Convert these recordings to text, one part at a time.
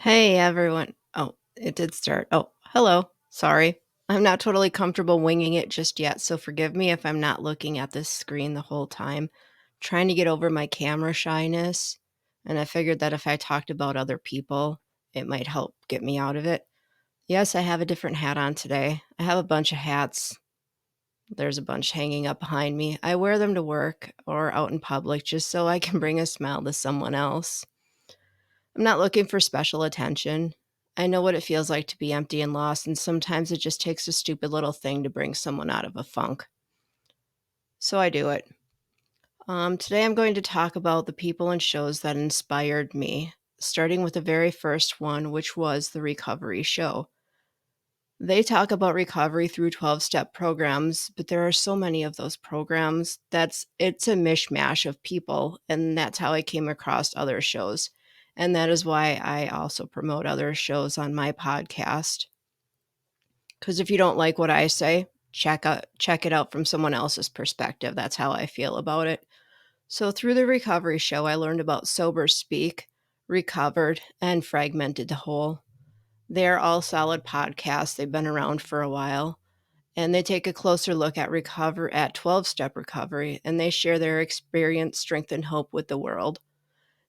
Hey everyone. Oh, it did start. Oh, hello. Sorry. I'm not totally comfortable winging it just yet, so forgive me if I'm not looking at this screen the whole time. Trying to get over my camera shyness, and I figured that if I talked about other people, it might help get me out of it. Yes, I have a different hat on today. I have a bunch of hats. There's a bunch hanging up behind me. I wear them to work or out in public just so I can bring a smile to someone else. I'm not looking for special attention. I know what it feels like to be empty and lost, and sometimes it just takes a stupid little thing to bring someone out of a funk. So I do it. Today I'm going to talk about the people and shows that inspired me, starting with the very first one, which was the Recovery Show. They talk about recovery through 12-step programs, but there are so many of those programs that's it's a mishmash of people, and that's how I came across other shows. And that is why I also promote other shows on my podcast. Cuz if you don't like what I say, check it out from someone else's perspective. That's how I feel about it. So through the recovery show, I learned about sober speak, recovered, and fragmented to whole. They're all solid podcasts. They've been around for a while, and they take a closer look at 12-step recovery, and they share their experience, strength, and hope with the world.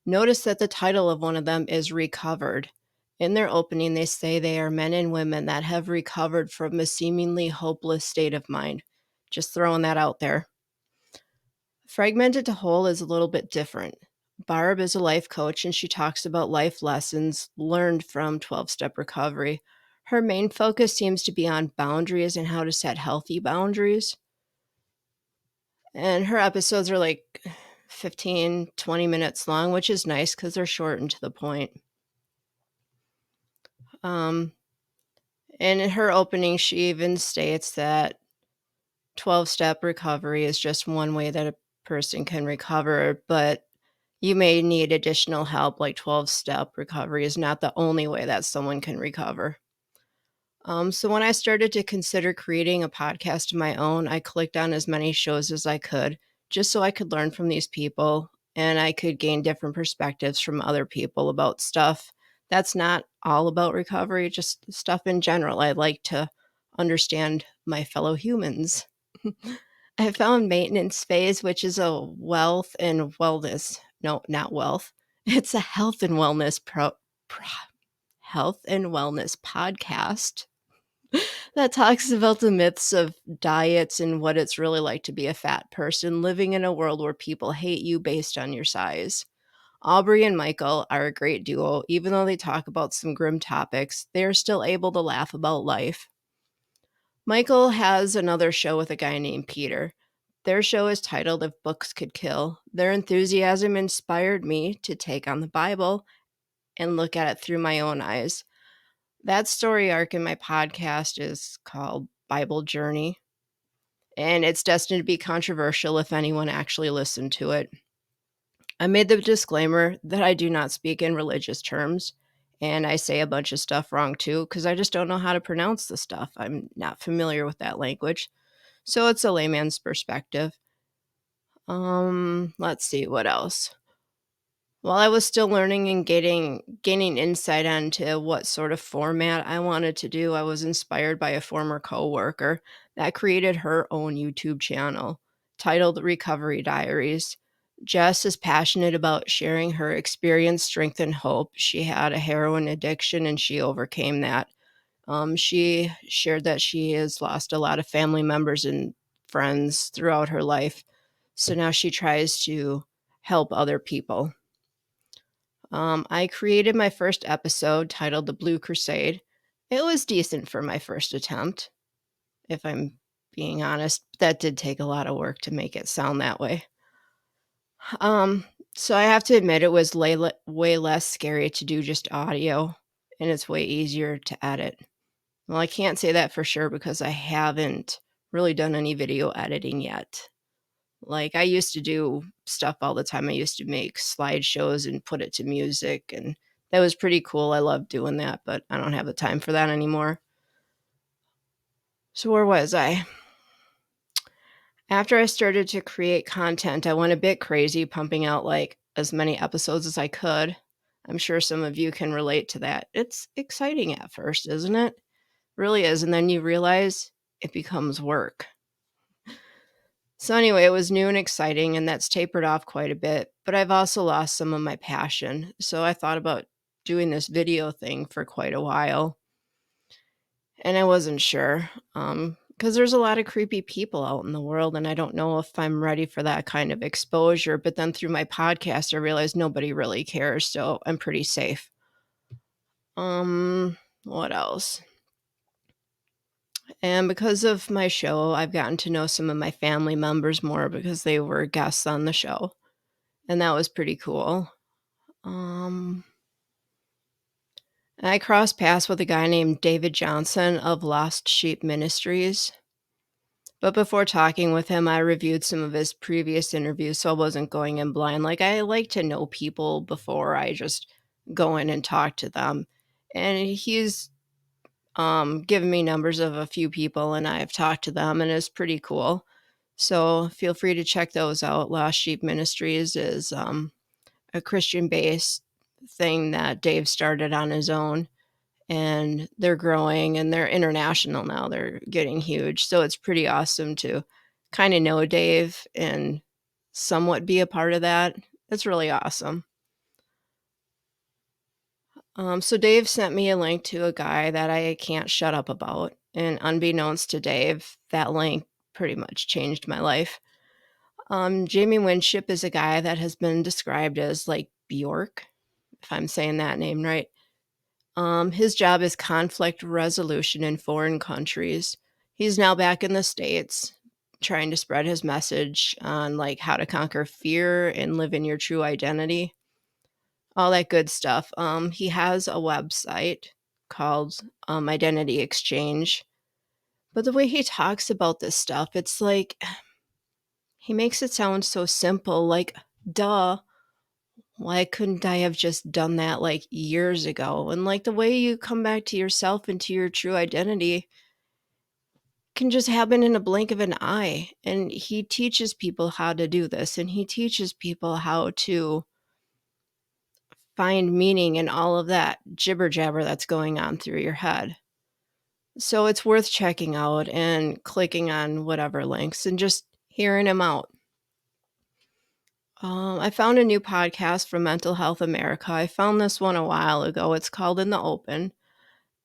Notice that the title of one of them is Recovered. In their opening, they say they are men and women that have recovered from a seemingly hopeless state of mind. Just throwing that out there. Fragmented to Whole is a little bit different. Barb is a life coach and she talks about life lessons learned from 12-step recovery. Her main focus seems to be on boundaries and how to set healthy boundaries. And her episodes are like 15, 20 minutes long, which is nice because they're short and to the point. And in her opening, she even states that 12-step recovery is just one way that a person can recover, but you may need additional help, like 12-step recovery is not the only way that someone can recover. So when I started to consider creating a podcast of my own, I clicked on as many shows as I could, just so I could learn from these people and I could gain different perspectives from other people about stuff that's not all about recovery, just stuff in general. I like to understand my fellow humans. I found maintenance phase, which is a wealth and wellness. No, not wealth. It's a health and wellness pro health and wellness podcast that talks about the myths of diets and what it's really like to be a fat person living in a world where people hate you based on your size. Aubrey and Michael are a great duo. Even though they talk about some grim topics, they are still able to laugh about life. Michael has another show with a guy named Peter. Their show is titled If Books Could Kill. Their enthusiasm inspired me to take on the Bible and look at it through my own eyes. That story arc in my podcast is called Bible Journey, and it's destined to be controversial if anyone actually listened to it. I made the disclaimer that I do not speak in religious terms, and I say a bunch of stuff wrong too, because I just don't know how to pronounce the stuff. I'm not familiar with that language. So it's a layman's perspective. Let's see what else. While I was still learning and gaining insight onto what sort of format I wanted to do, I was inspired by a former coworker that created her own YouTube channel titled Recovery Diaries. Jess is passionate about sharing her experience, strength, and hope. She had a heroin addiction and she overcame that. She shared that she has lost a lot of family members and friends throughout her life. So now she tries to help other people. I created my first episode titled The Blue Crusade. It was decent for my first attempt, if I'm being honest. That did take a lot of work to make it sound that way. Um, so I have to admit it was way less scary to do just audio, and it's way easier to edit. Well, I can't say that for sure because I haven't really done any video editing yet. Like, I used to do stuff all the time. I used to make slideshows and put it to music, and that was pretty cool. I loved doing that, but I don't have the time for that anymore. So where was I? After I started to create content, I went a bit crazy, pumping out, like, as many episodes as I could. I'm sure some of you can relate to that. It's exciting at first, isn't it? Really is, and then you realize it becomes work. So anyway, it was new and exciting, and that's tapered off quite a bit, but I've also lost some of my passion. So I thought about doing this video thing for quite a while, and I wasn't sure, because there's a lot of creepy people out in the world, and I don't know if I'm ready for that kind of exposure. But then through my podcast, I realized nobody really cares, so I'm pretty safe. What else? And because of my show, I've gotten to know some of my family members more because they were guests on the show, and that was pretty cool. Um, I crossed paths with a guy named David Johnson of Lost Sheep Ministries. But before talking with him, I reviewed some of his previous interviews, so I wasn't going in blind. Like, I like to know people before I just go in and talk to them. And he's given me numbers of a few people, and I've talked to them, and it's pretty cool. So feel free to check those out. Lost Sheep Ministries is a Christian based thing that Dave started on his own, and they're growing and they're international now. They're getting huge. So it's pretty awesome to kind of know Dave and somewhat be a part of that. It's really awesome. So Dave sent me a link to a guy that I can't shut up about. And unbeknownst to Dave, that link pretty much changed my life. Jamie Winship is a guy that has been described as like Bjork, if I'm saying that name right. His job is conflict resolution in foreign countries. He's now back in the States trying to spread his message on like how to conquer fear and live in your true identity. All that good stuff. He has a website called Identity Exchange. But the way he talks about this stuff, it's like he makes it sound so simple, like, duh, why couldn't I have just done that like years ago? And like the way you come back to yourself and to your true identity can just happen in a blink of an eye. And he teaches people how to do this, and he teaches people how to find meaning in all of that jibber jabber that's going on through your head. So it's worth checking out and clicking on whatever links and just hearing him out. I found a new podcast from Mental Health America. I found this one a while ago. It's called In the Open,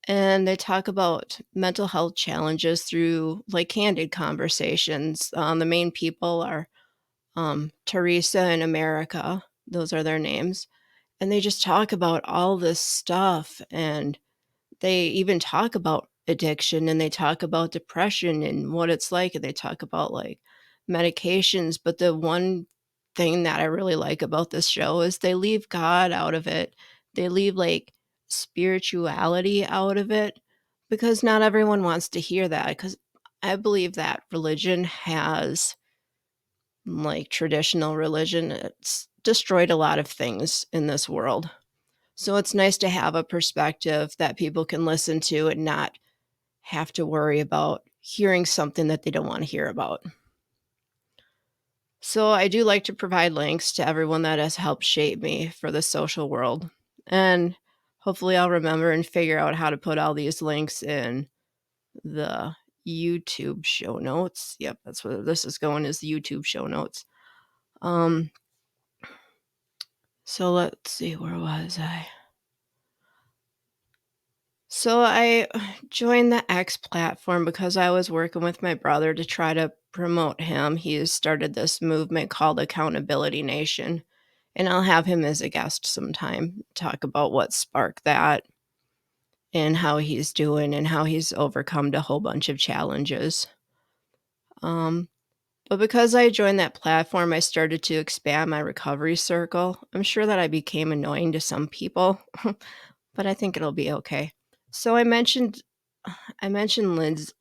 and they talk about mental health challenges through like candid conversations. The main people are Teresa and America. Those are their names. And they just talk about all this stuff, and they even talk about addiction, and they talk about depression and what it's like, and they talk about like medications. But the one thing that I really like about this show is they leave God out of it. They leave like spirituality out of it because not everyone wants to hear that. Because I believe that religion has, like traditional religion, it's destroyed a lot of things in this world. So it's nice to have a perspective that people can listen to and not have to worry about hearing something that they don't want to hear about. So I do like to provide links to everyone that has helped shape me for the social world. And hopefully I'll remember and figure out how to put all these links in the YouTube show notes. Yep, that's where this is going, is the YouTube show notes. Um so let's see, where was I? So I joined the X platform because I was working with my brother to try to promote him. He has started this movement called Accountability Nation, and I'll have him as a guest sometime, talk about what sparked that and how he's doing and how he's overcome a whole bunch of challenges. Um, but because I joined that platform, I started to expand my recovery circle. I'm sure that I became annoying to some people, but I think it'll be okay. So I mentioned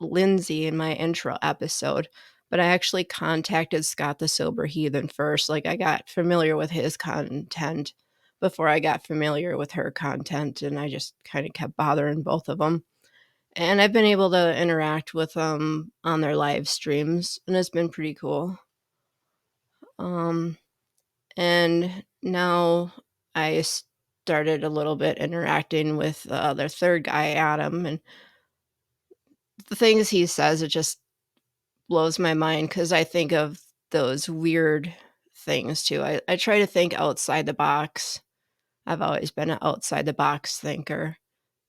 Lindsay in my intro episode, but I actually contacted Scott the Sober Heathen first. Like, I got familiar with his content before I got familiar with her content, and I just kind of kept bothering both of them. And I've been able to interact with them on their live streams, and it's been pretty cool. Um, and now I started a little bit interacting with their third guy, Adam, and the things he says, it just blows my mind because I think of those weird things too. I try to think outside the box. I've always been an outside the box thinker.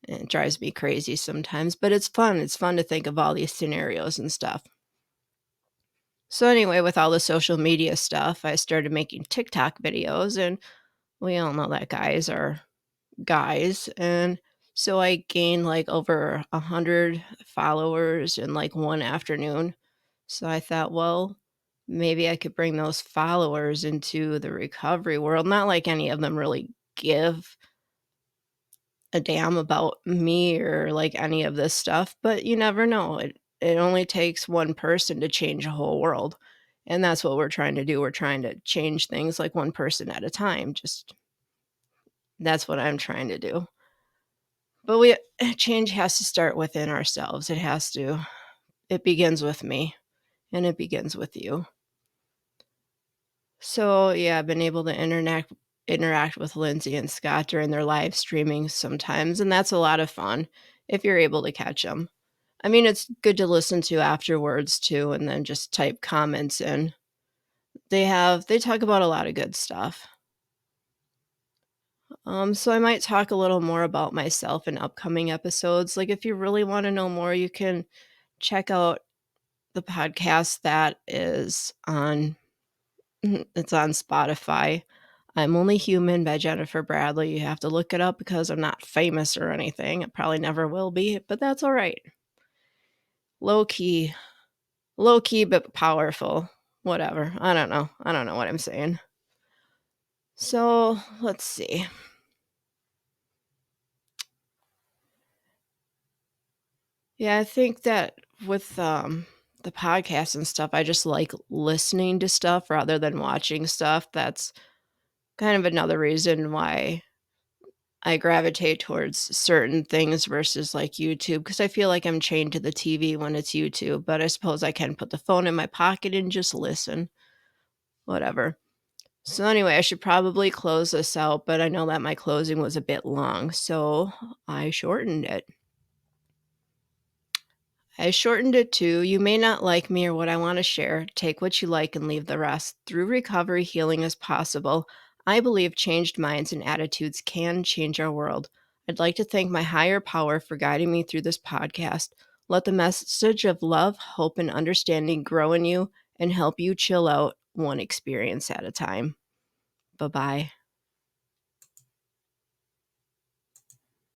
And it drives me crazy sometimes, but it's fun. It's fun to think of all these scenarios and stuff. So anyway, with all the social media stuff, I started making TikTok videos, and we all know that guys are guys, and so I gained, like, over 100 followers in, like, one afternoon. So I thought, "Well, maybe I could bring those followers into the recovery world." Not like any of them really give a damn about me or, like, any of this stuff, but you never know. It only takes one person to change a whole world, and that's what we're trying to do. We're trying to change things, like, one person at a time, just that's what I'm trying to do. But we change has to start within ourselves. It has to. It begins with me, and it begins with you. So, yeah, I've been able to interact with Lindsay and Scott during their live streaming sometimes, and that's a lot of fun if you're able to catch them. I mean, it's good to listen to afterwards too, and then just type comments in. They talk about a lot of good stuff. So I might talk a little more about myself in upcoming episodes. Like if you really want to know more, you can check out the podcast that is on it's on Spotify. I'm Only Human by Jennifer Bradley. You have to look it up because I'm not famous or anything. It probably never will be, but that's all right. Low key. Low key but powerful. Whatever. I don't know. I don't know what I'm saying. So, let's see. Yeah, I think that with the podcast and stuff, I just like listening to stuff rather than watching stuff. That's kind of another reason why I gravitate towards certain things versus like YouTube because I feel like I'm chained to the TV when it's YouTube, but I suppose I can put the phone in my pocket and just listen. Whatever. So anyway, I should probably close this out, but I know that my closing was a bit long, so I shortened it. I shortened it to you may not like me or what I want to share. Take what you like and leave the rest. Through recovery, healing is possible. I believe changed minds and attitudes can change our world. I'd like to thank my higher power for guiding me through this podcast. Let the message of love, hope, and understanding grow in you and help you chill out one experience at a time. Bye bye.